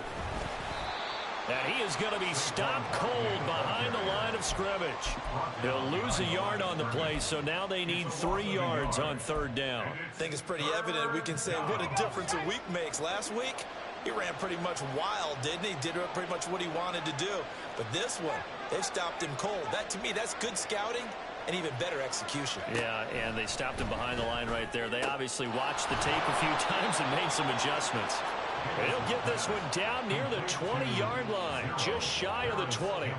A: And he is going to be stopped cold behind the line of scrimmage. He'll lose a yard on the play, so now they need 3 yards on 3rd down.
B: I think it's pretty evident. We can say what a difference a week makes. Last week, he ran pretty much wild, didn't he? Did pretty much what he wanted to do. But this one, they've stopped him cold. That, to me, that's good scouting and even better execution.
A: Yeah, and they stopped him behind the line right there. They obviously watched the tape a few times and made some adjustments. He'll get this one down near the 20-yard line, just shy of the 20.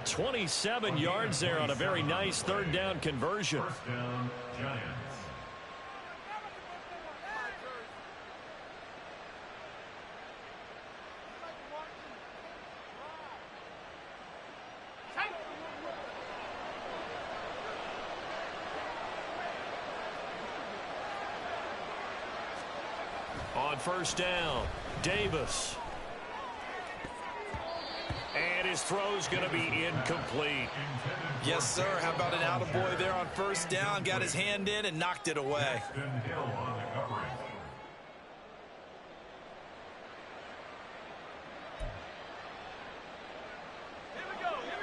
A: 27 yards there on a very nice 3rd down conversion.
D: First down, Giants.
A: On 1st down, Davis. And his throw's going to be incomplete.
B: Yes, sir. How about an attaboy there on 1st down? Got his hand in and knocked it away.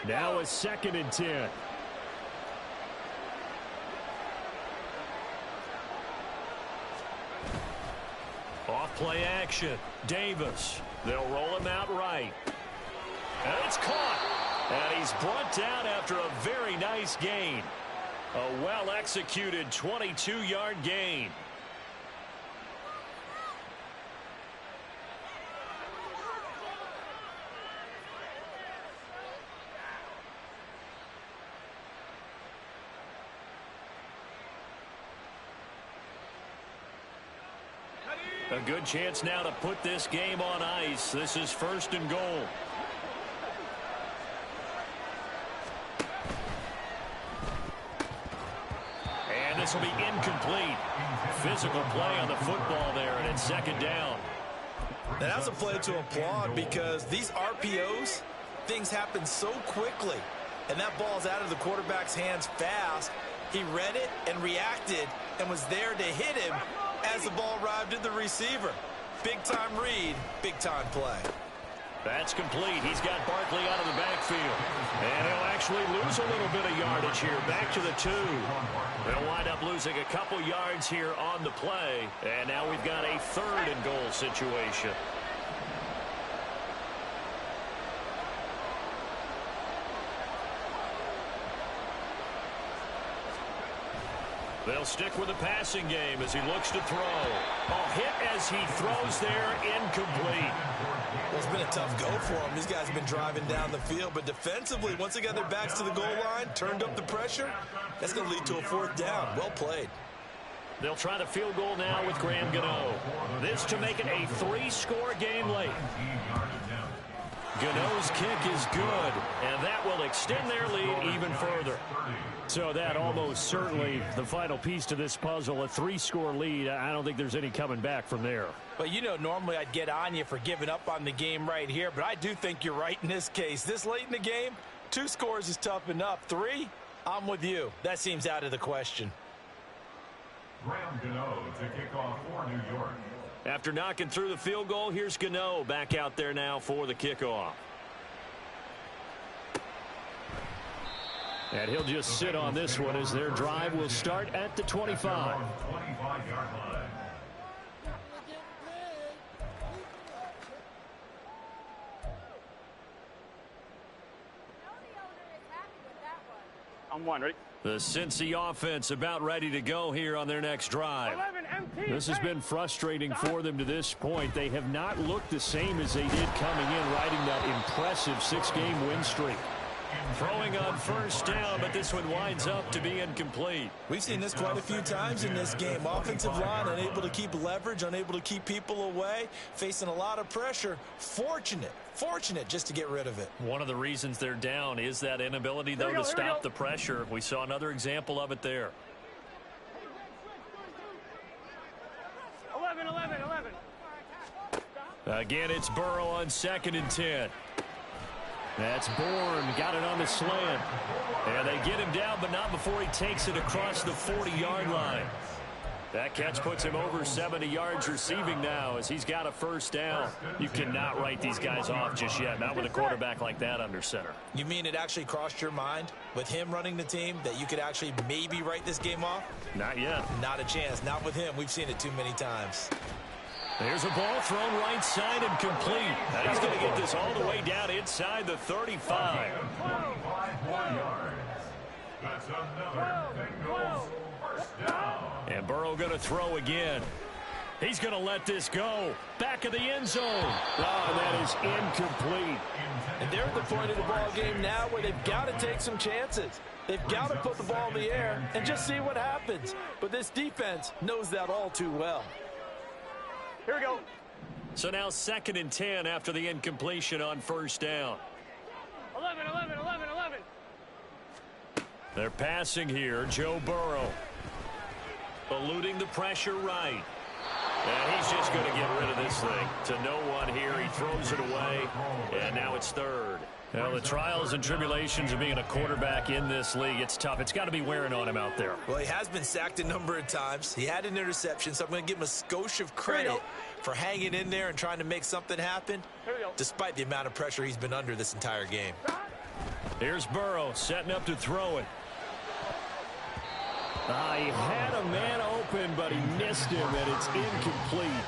C: Now it's 2nd and 10.
A: Off play action. Davis. They'll roll him out right. And it's caught. And he's brought down after a very nice gain. A well-executed 22-yard gain. A good chance now to put this game on ice. This is 1st and goal. And this will be incomplete. Physical play on the football there, and it's 2nd down.
B: Now that's a play to applaud because these RPOs, things happen so quickly. And that ball's out of the quarterback's hands fast. He read it and reacted and was there to hit him as the ball arrived at the receiver. Big-time read, big-time play.
A: That's complete. He's got Barkley out of the backfield. And he'll actually lose a little bit of yardage here. Back to the 2. They'll wind up losing a couple yards here on the play. And now we've got a 3rd and goal situation. They'll stick with the passing game as he looks to throw. A hit as he throws there, incomplete.
B: Well, it's been a tough go for him. These guys have been driving down the field, but defensively, once they got their backs to the goal line, turned up the pressure, that's going to lead to a 4th down. Well played.
A: They'll try the field goal now with Graham Gano. This to make it a 3-score game late. Gano's kick is good, and that will extend their lead even further.
C: So that almost certainly the final piece to this puzzle, a 3-score lead. I don't think there's any coming back from there.
B: But, you know, normally I'd get on you for giving up on the game right here, but I do think you're right in this case. This late in the game, 2 scores is tough enough. 3, I'm with you. That seems out of the question.
D: Graham Gano to kick off for New York.
A: After knocking through the field goal, here's Gano back out there now for the kickoff.
C: And he'll just sit on this one as their drive will start at the 25.
D: 25-yard line.
F: I'm one, ready?
A: The Cincy offense about ready to go here on their next drive.
F: 11 MT.
C: This has been frustrating for them to this point. They have not looked the same as they did coming in, riding that impressive 6-game win streak.
A: Throwing on 1st down, but this one winds up to be incomplete.
B: We've seen this quite a few times in this game. Offensive line unable to keep leverage, unable to keep people away, facing a lot of pressure. Fortunate just to get rid of it.
A: One of the reasons they're down is that inability, though, to stop the pressure. We saw another example of it there.
F: 11.
A: Again, it's Burrow on 2nd and 10. That's Bourne, got it on the slant. And they get him down, but not before he takes it across the 40-yard line. That catch puts him over 70 yards receiving now as he's got a 1st down. You cannot write these guys off just yet, not with a quarterback like that under center.
B: You mean it actually crossed your mind with him running the team that you could actually maybe write this game off?
A: Not yet.
B: Not a chance. Not with him. We've seen it too many times.
A: There's a ball thrown right side and complete. And he's going to get this all the way down inside the 35.
D: 25 more yards. That's another Bengals 1st down.
A: And Burrow going to throw again. He's going to let this go. Back of the end zone. Oh, and that is incomplete.
B: And they're at the point of the ball game now where they've got to take some chances. They've got to put the ball in the air and just see what happens. But this defense knows that all too well.
F: Here we go.
A: So now 2nd and 10 after the incompletion on 1st down.
F: 11.
A: They're passing here. Joe Burrow. Eluding the pressure right. And he's just going to get rid of this thing. To no one here. He throws it away. And now it's 3rd. Well, the trials and tribulations of being a quarterback in this league, it's tough. It's got to be wearing on him out there.
B: Well, he has been sacked a number of times. He had an interception, so I'm going to give him a skosh of credit for hanging in there and trying to make something happen, despite the amount of pressure he's been under this entire game.
A: Here's Burrow setting up to throw it.
C: He had a man open, but he missed him, and it's incomplete.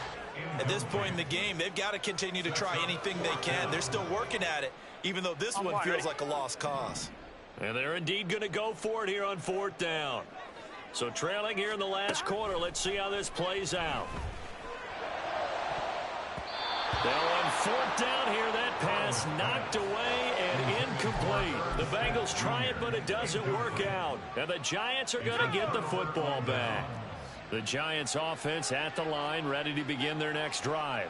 B: At this point in the game, they've got to continue to try anything they can. They're still working at it, even though this one feels like a lost cause.
A: And they're indeed going to go for it here on 4th down. So trailing here in the last quarter. Let's see how this plays out. They'll on 4th down here. That pass knocked away and incomplete. The Bengals try it, but it doesn't work out. And the Giants are going to get the football back. The Giants offense at the line, ready to begin their next drive.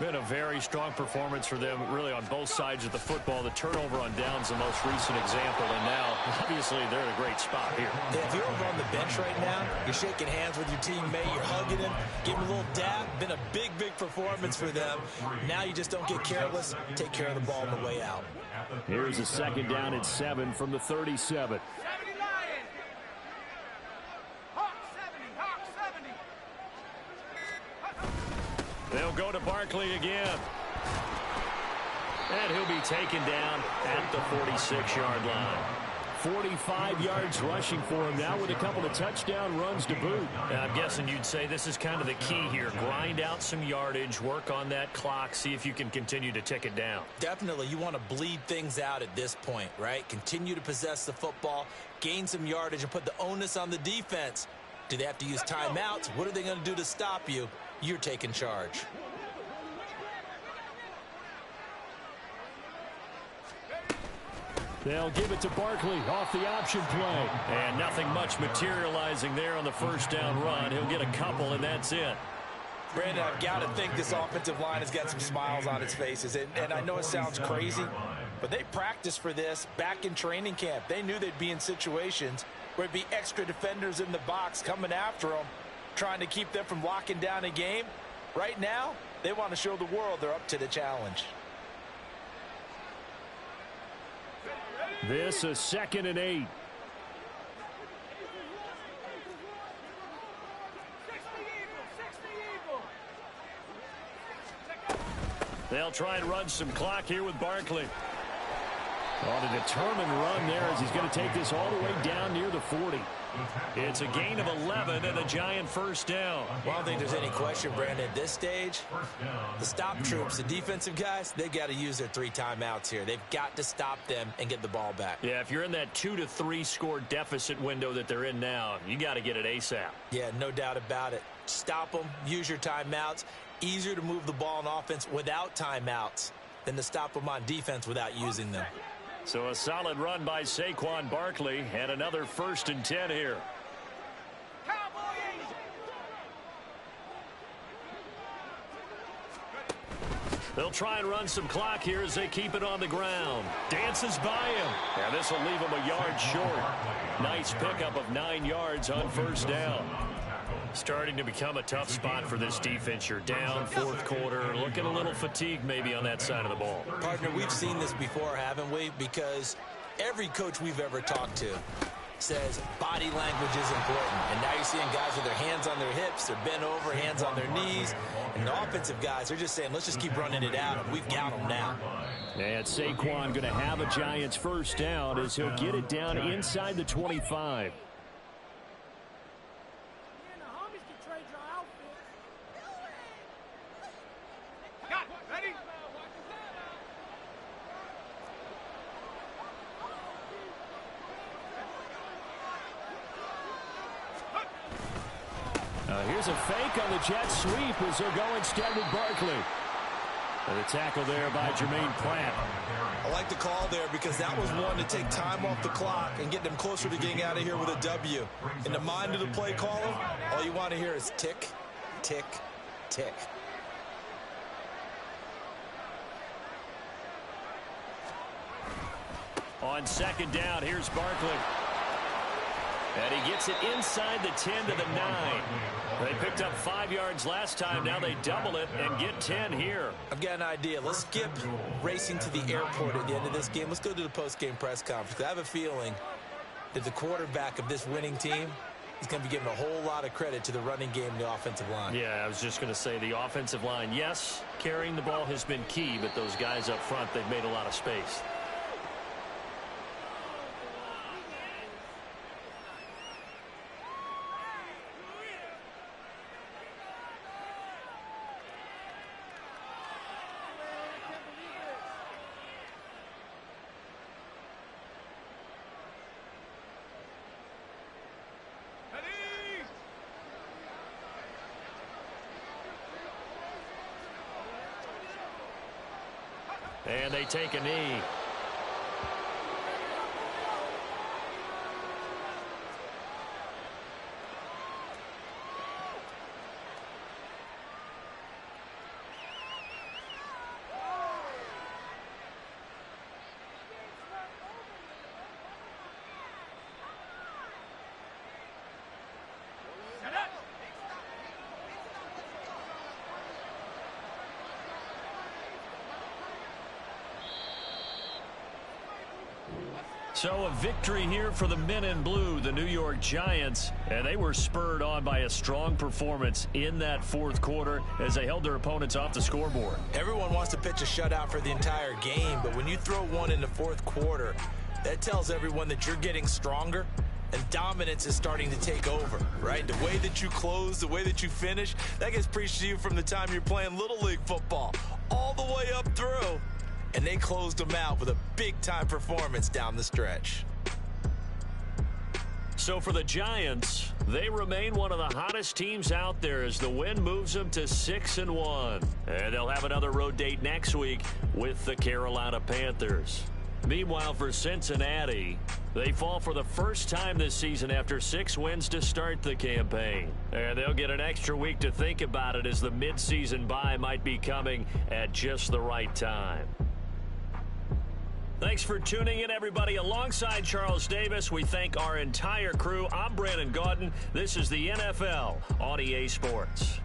A: Been a very strong performance for them, really, on both sides of the football. The turnover on downs the most recent example, and now, obviously, they're in a great spot here.
B: Yeah, if you're over on the bench right now, you're shaking hands with your teammate, you're hugging him, giving him a little dab. Been a big, big performance for them. Now you just don't get careless. Take care of the ball on the way out.
C: Here's a 2nd down and 7 from the 37.
A: They'll go to Barkley again. And he'll be taken down at the 46-yard line.
C: 45 yards rushing for him now with a couple of touchdown runs to boot.
A: And I'm guessing you'd say this is kind of the key here. Grind out some yardage, work on that clock, see if you can continue to tick it down.
B: Definitely, you want to bleed things out at this point, right? Continue to possess the football, gain some yardage, and put the onus on the defense. Do they have to use timeouts? What are they going to do to stop you? You're taking charge.
C: They'll give it to Barkley off the option play.
A: And nothing much materializing there on the 1st down run. He'll get a couple, and that's it.
B: Brandon, I've got to think this offensive line has got some smiles on its faces. And I know it sounds crazy, but they practiced for this back in training camp. They knew they'd be in situations where it'd be extra defenders in the box coming after them, trying to keep them from locking down a game. Right now, they want to show the world they're up to the challenge.
C: This is 2nd and 8.
A: They'll try and run some clock here with Barkley.
C: On a determined run there as he's going to take this all the way down near the 40.
A: It's a gain of 11 and a Giant 1st down.
B: Well, I don't think there's any question, Brandon, at this stage, the stop troops, the defensive guys, they got to use their 3 timeouts here. They've got to stop them and get the ball back.
A: Yeah, if you're in that 2 to 3 score deficit window that they're in now, you got to get it ASAP.
B: Yeah, no doubt about it. Stop them, use your timeouts. Easier to move the ball on offense without timeouts than to stop them on defense without using them.
A: So a solid run by Saquon Barkley and another 1st and 10 here. They'll try and run some clock here as they keep it on the ground. Dances by him. And this will leave him a yard short. Nice pickup of 9 yards on 1st down. Starting to become a tough spot for this defense. You're down 4th quarter, looking a little fatigued maybe on that side of the ball.
B: Partner, we've seen this before, haven't we? Because every coach we've ever talked to says body language is important. And now you're seeing guys with their hands on their hips, they're bent over, hands on their knees. And the offensive guys, they're just saying, let's just keep running it out. And we've got them now.
C: And Saquon going to have a Giants 1st down as he'll get it down inside the 25. Here's a fake on the jet sweep as they'll go instead with Barkley. And the tackle there by Jermaine Pratt.
B: I like the call there because that was one to take time off the clock and get them closer to getting out of here with a W. In the mind of the play caller, all you want to hear is tick, tick, tick.
A: On 2nd down, here's Barkley. And he gets it inside the 10 to the 9. They picked up 5 yards last time. Now they double it and get 10 here.
B: I've got an idea. Let's skip racing to the airport at the end of this game. Let's go to the post-game press conference. I have a feeling that the quarterback of this winning team is going to be giving a whole lot of credit to the running game and the offensive line.
A: Yeah, I was just going to say the offensive line, yes, carrying the ball has been key, but those guys up front, they've made a lot of space. And they take a knee. So a victory here for the men in blue, the New York Giants, and they were spurred on by a strong performance in that fourth quarter as they held their opponents off the scoreboard.
B: Everyone wants to pitch a shutout for the entire game, but when you throw one in the fourth quarter, that tells everyone that you're getting stronger and dominance is starting to take over, right? The way that you close, the way that you finish, that gets preached to you from the time you're playing Little League football all the way up through. And they closed them out with a big-time performance down the stretch.
A: So for the Giants, they remain one of the hottest teams out there as the win moves them to 6-1. And they'll have another road date next week with the Carolina Panthers. Meanwhile, for Cincinnati, they fall for the first time this season after 6 wins to start the campaign. And they'll get an extra week to think about it as the midseason bye might be coming at just the right time. Thanks for tuning in, everybody. Alongside Charles Davis, we thank our entire crew. I'm Brandon Gaudin. This is the NFL on EA Sports.